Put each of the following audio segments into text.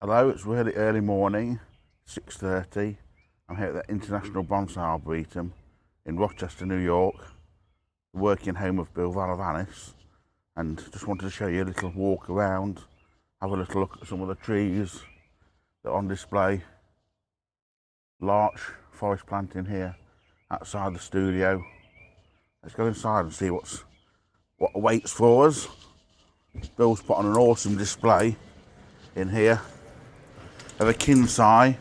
Hello, it's really early morning, 6:30. I'm here at the International Bonsai Arboretum in Rochester, New York, the working home of Bill Valavanis, and just wanted to show you a little walk around, have a little look at some of the trees that are on display. Larch forest planting here outside the studio. Let's go inside and see what awaits for us. Bill's put on an awesome display in here of a Kinsai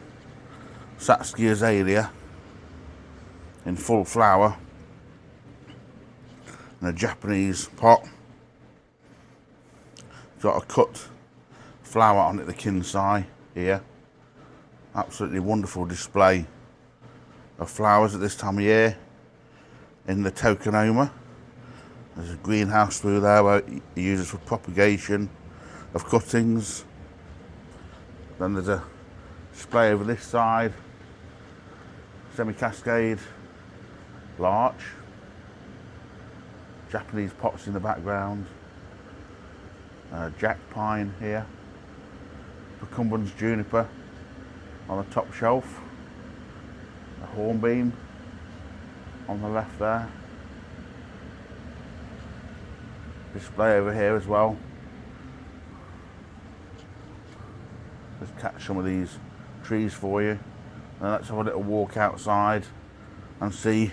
Satsuki azalea in full flower in a Japanese pot. It's got a cut flower on it, the Kinsai here. Absolutely wonderful display of flowers at this time of year in the tokonoma. There's a greenhouse through there where it uses for propagation of cuttings. Then there's a display over this side, semi-cascade larch, Japanese pots in the background, jack pine here, Procumbens juniper on the top shelf, a hornbeam on the left there, display over here as well. Let's catch some of these trees for you, and let's have a little walk outside and see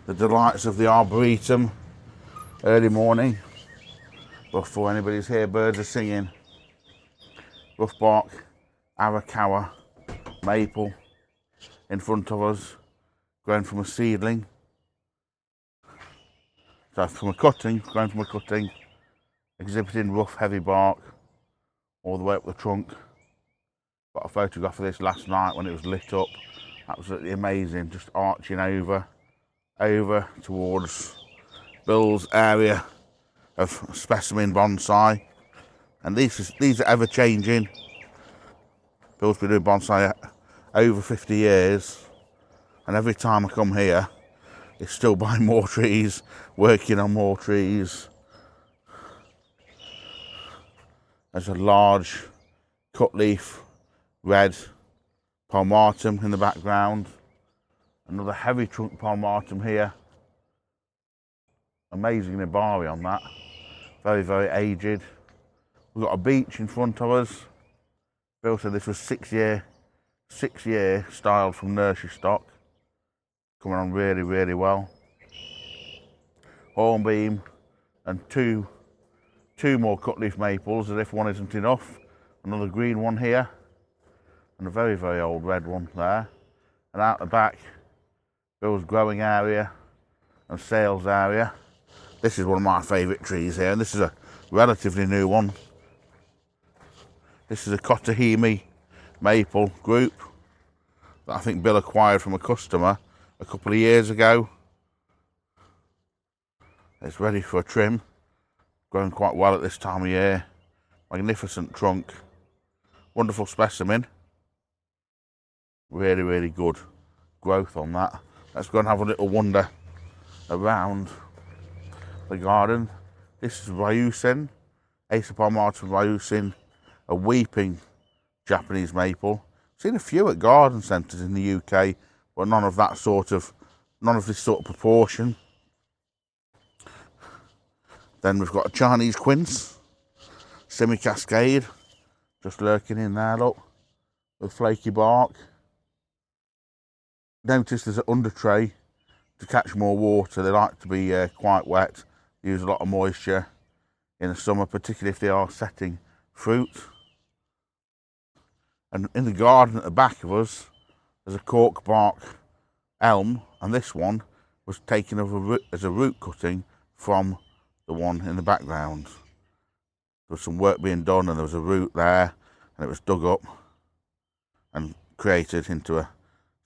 the delights of the Arboretum early morning before anybody's here. Birds are singing. Rough bark Arakawa maple in front of us, grown from a seedling. So from a cutting, grown from a cutting, exhibiting rough heavy bark all the way up the trunk. Got a photograph of this last night when it was lit up. Absolutely amazing, just arching over towards Bill's area of Specimen Bonsai. And these are ever changing. Bill's been doing bonsai over 50 years, and every time I come here, he's still buying more trees, working on more trees. There's a large cut leaf red palmatum in the background. Another heavy trunk palmatum here. Amazing nibari on that. Very, very aged. We've got a beech in front of us. Bill said this was 6 year styled from nursery stock. Coming on really, really well. Hornbeam and two more cut leaf maples, as if one isn't enough. Another green one here, and a very, very old red one there. And out the back, Bill's growing area and sales area. This is one of my favourite trees here, and this is a relatively new one. This is a Kahimi Maple group that I think Bill acquired from a customer a couple of years ago. It's ready for a trim, growing quite well at this time of year. Magnificent trunk, wonderful specimen. Really, really good growth on that. Let's go and have a little wander around the garden. This is Ryusin, Acer palmatum Ryusin, a weeping Japanese maple. Seen a few at garden centres in the UK, but none of this sort of proportion. Then we've got a Chinese quince, semi-cascade, just lurking in there, look, with flaky bark. Notice there's an under tray to catch more water. They like to be quite wet, use a lot of moisture in the summer, particularly if they are setting fruit. And in the garden at the back of us, there's a cork bark elm, and this one was taken as a root cutting from the one in the background. There was some work being done, and there was a root there, and it was dug up and created into a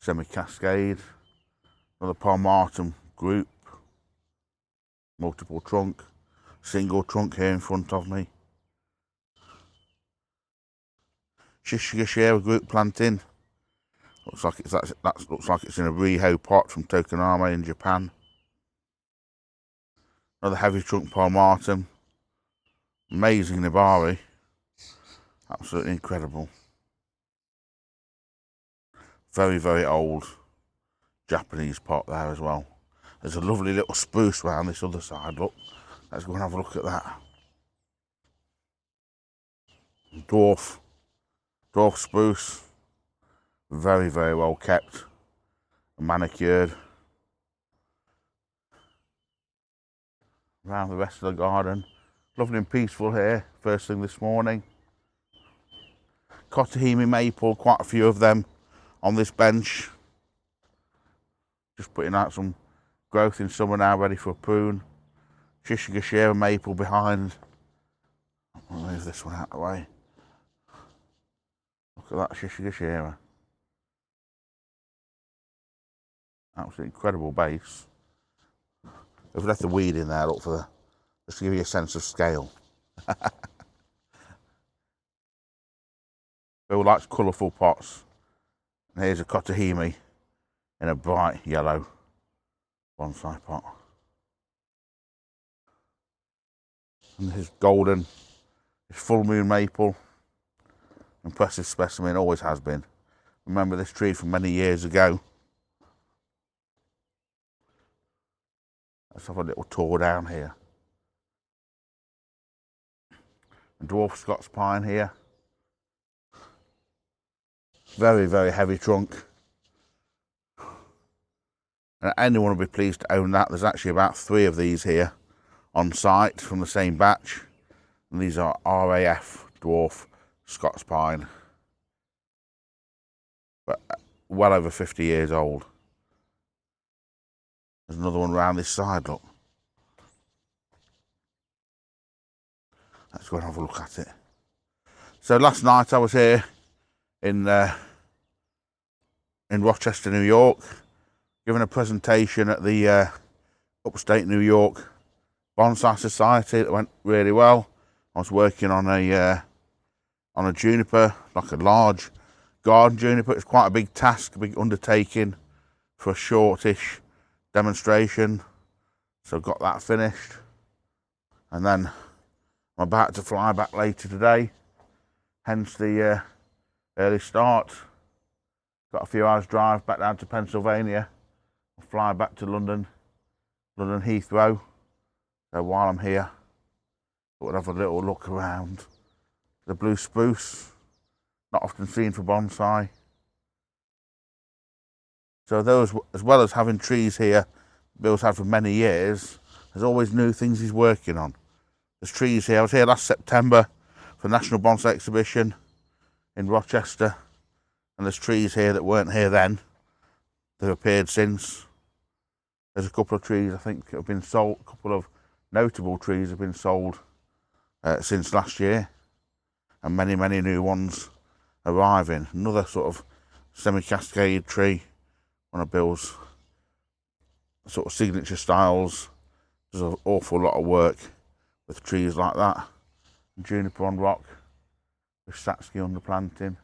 semi-cascade. Another palmatum group, multiple trunk, single trunk here in front of me. Shishigashira group planting. Looks like it's in a Riho pot from Tokoname in Japan. Another heavy trunk palmatum. Amazing nibari. Absolutely incredible. Very, very old Japanese pot there as well. There's a lovely little spruce round this other side, look. Let's go and have a look at that. Dwarf spruce. Very, very well kept and manicured. Around the rest of the garden. Lovely and peaceful here, first thing this morning. Kahimi Maple, quite a few of them on this bench. Just putting out some growth in summer now, ready for a prune. Shishigashira maple behind. I'll move this one out of the way. Look at that Shishigashira. Absolutely incredible base. We've left the weed in there, look for the, just to give you a sense of scale. Bill likes colourful pots. And here's a Kahimi in a bright yellow bonsai pot. And this is golden, this full moon maple. Impressive specimen, always has been. Remember this tree from many years ago. Let's have a little tour down here. A dwarf Scots pine here. Very, very heavy trunk. And anyone will be pleased to own that. There's actually about 3 of these here on site from the same batch. And these are RAF dwarf Scots pine. But well over 50 years old. There's another one around this side, look. Let's go and have a look at it. So last night I was here in Rochester, New York, giving a presentation at the upstate New York Bonsai Society that went really well. I was working on a juniper, like a large garden juniper. It's quite a big task, a big undertaking for a shortish demonstration. So got that finished, and then I'm about to fly back later today, hence the early start. Got a few hours drive back down to Pennsylvania. I'll fly back to London Heathrow. So while I'm here, we'll have a little look around the blue spruce, not often seen for bonsai. So those, as well as having trees here Bill's had for many years, there's always new things he's working on. There's trees here. I was here last September for the National Bonsai Exhibition in Rochester, and there's trees here that weren't here then. They've appeared since. There's a couple of trees I think have been sold, a couple of notable trees have been sold since last year, and many, many new ones arriving. Another sort of semi-cascade tree, one of Bill's sort of signature styles. There's an awful lot of work with trees like that. Juniper on rock with Satsky underplanting,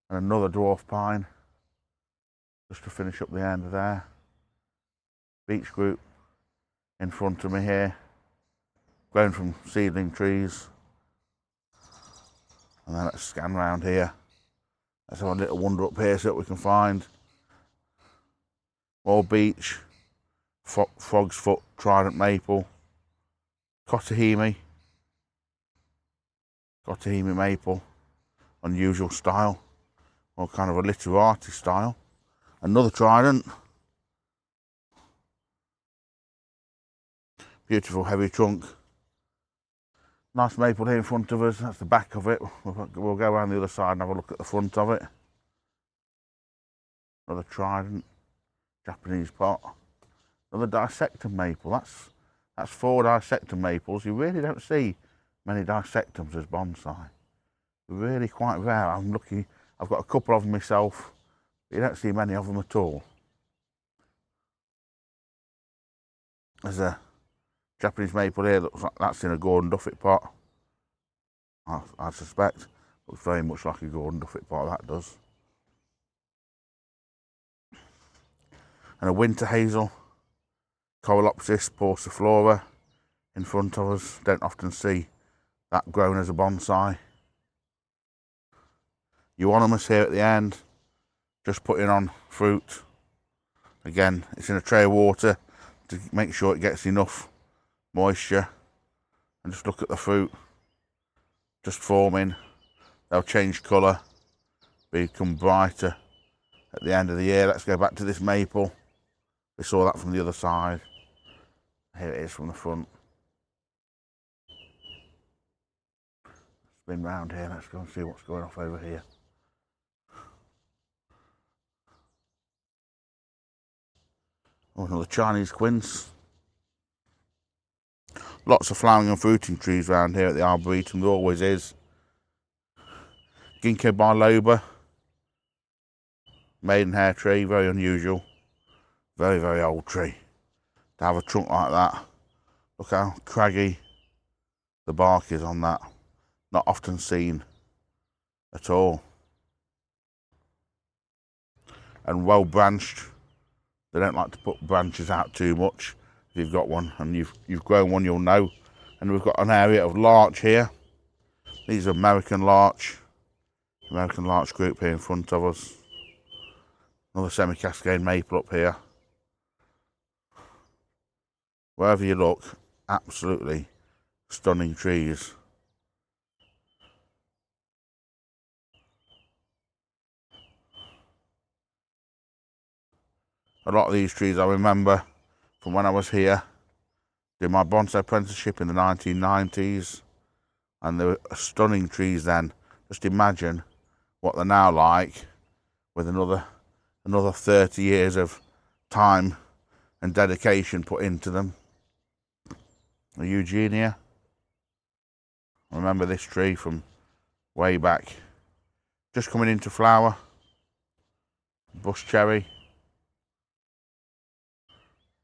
and another dwarf pine just to finish up the end of there. Beech group in front of me here, grown from seedling trees. And then let's scan around here. Let's have a little wander up here, see what we can find. More beech, frog's foot, Trident Maple, Kahimi Maple, unusual style, or kind of a literati style. Another Trident, beautiful heavy trunk. Nice maple here in front of us, that's the back of it. We'll go around the other side and have a look at the front of it. Another Trident, Japanese pot. Another dissectum maple, that's 4 dissectum maples. You really don't see many dissectums as bonsai. Really quite rare. I'm lucky, I've got a couple of them myself, but you don't see many of them at all. There's a Japanese maple here, looks like that's in a Gordon Duffet pot. I suspect. Looks very much like a Gordon Duffet pot, that does. And a winter hazel, Coreopsis pauciflora in front of us. Don't often see that grown as a bonsai. Euonymus here at the end. just putting on fruit. Again, it's in a tray of water to make sure it gets enough moisture. And just look at the fruit just forming. They'll change colour, become brighter at the end of the year. Let's go back to this maple. We saw that from the other side. Here it is from the front. Spin round here. Let's go and see what's going off over here. Oh, another Chinese quince. Lots of flowering and fruiting trees around here at the Arboretum. There always is. Ginko biloba. Maidenhair tree, very unusual. Very, very old tree. To have a trunk like that. Look how craggy the bark is on that. Not often seen at all. And well branched. They don't like to put branches out too much. If you've got one and you've grown one, you'll know. And we've got an area of larch here. These are American larch group here in front of us. Another semi-cascade maple up here. Wherever you look, absolutely stunning trees. A lot of these trees I remember from when I was here doing my bonsai apprenticeship in the 1990s, and they were stunning trees then. Just imagine what they're now like with another 30 years of time and dedication put into them. A Eugenia. I remember this tree from way back. Just coming into flower. Bush cherry.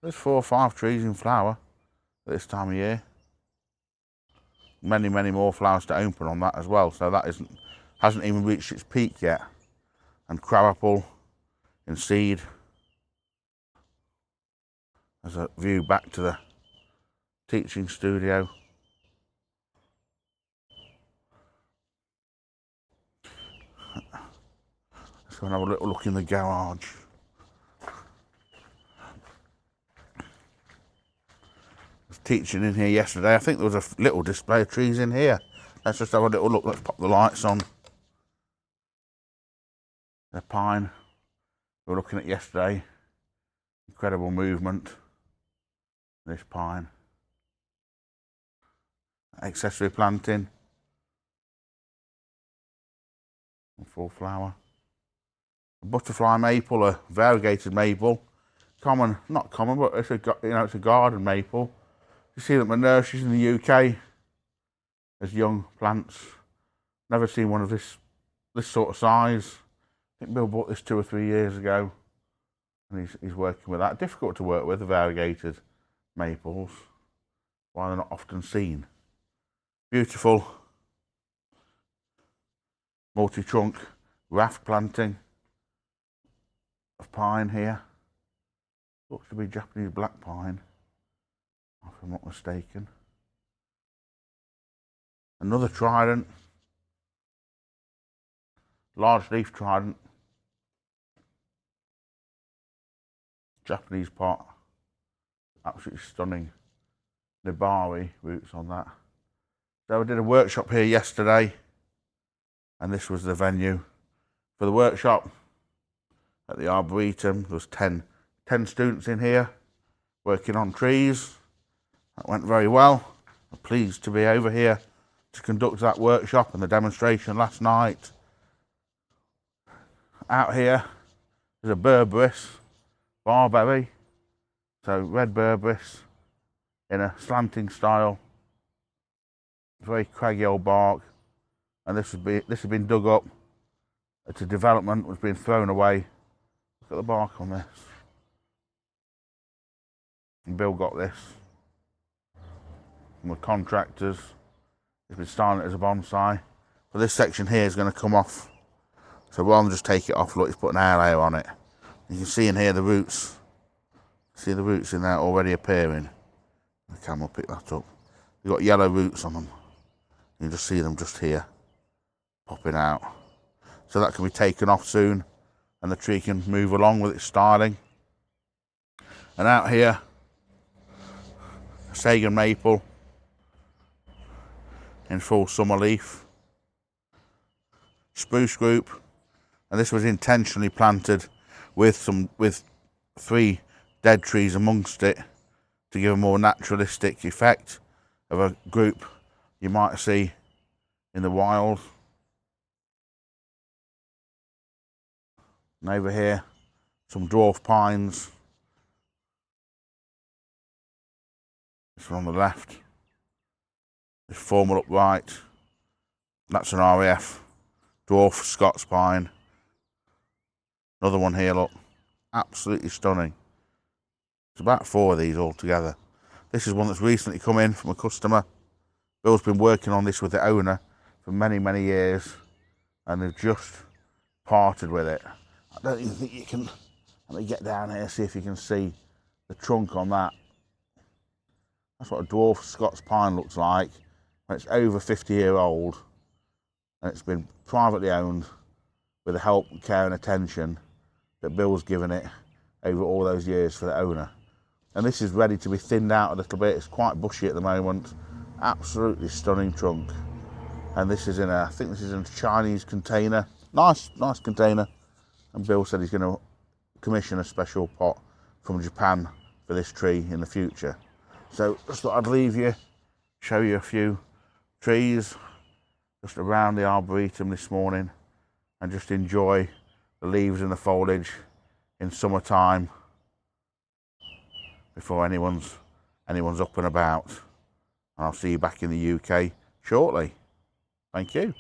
There's 4 or 5 trees in flower at this time of year. Many, many more flowers to open on that as well. So that hasn't even reached its peak yet. And crabapple in seed. There's a view back to the teaching studio. Let's go and have a little look in the garage. I was teaching in here yesterday. I think there was a little display of trees in here. Let's just have a little look. Let's pop the lights on. The pine we were looking at yesterday. Incredible movement. This pine. Accessory planting. Full flower. A butterfly maple, a variegated maple. Common, not common, but it's a garden maple. You see them at nurseries in the UK as young plants. Never seen one of this sort of size. I think Bill bought this 2 or 3 years ago, and he's working with that. Difficult to work with, the variegated maples. Why they're not often seen. Beautiful multi-trunk raft planting of pine here. Looks to be Japanese black pine, if I'm not mistaken. Another trident, large leaf trident, Japanese pot, absolutely stunning Nibari roots on that. So I did a workshop here yesterday, and this was the venue for the workshop at the Arboretum. There was 10 students in here working on trees. That went very well. I'm pleased to be over here to conduct that workshop and the demonstration last night. Out here is a Berberis barberry, so red Berberis in a slanting style, very craggy old bark, and this has been dug up. It's a development, was being thrown away. Look at the bark on this. And Bill got this from the contractors. He's been styling it as a bonsai. But this section here is going to come off. So rather than just take it off, look, he's put an air layer on it. You can see in here the roots. See the roots in there already appearing. The camera will pick that up. You've got yellow roots on them. You can just see them just here, popping out. So that can be taken off soon and the tree can move along with its styling. And out here, Cimi Maple in full summer leaf. Spruce group, and this was intentionally planted with 3 dead trees amongst it to give a more naturalistic effect of a group you might see in the wild. And over here, some dwarf pines. This one on the left, this formal upright, that's an RAF dwarf Scots pine. Another one here, look, absolutely stunning. There's about 4 of these all together. This is one that's recently come in from a customer. Bill's been working on this with the owner for many, many years, and they've just parted with it. I don't even think you can, let me get down here, see if you can see the trunk on that. That's what a dwarf Scots pine looks like when it's over 50-year-old, and it's been privately owned with the help, care and attention that Bill's given it over all those years for the owner. And this is ready to be thinned out a little bit. It's quite bushy at the moment. Absolutely stunning trunk. And this is in a, I think this is in a Chinese container. Nice container. And Bill said he's going to commission a special pot from Japan for this tree in the future. So just thought I'd leave you, show you a few trees just around the Arboretum this morning, and just enjoy the leaves and the foliage in summertime before anyone's up and about. And I'll see you back in the UK shortly. Thank you.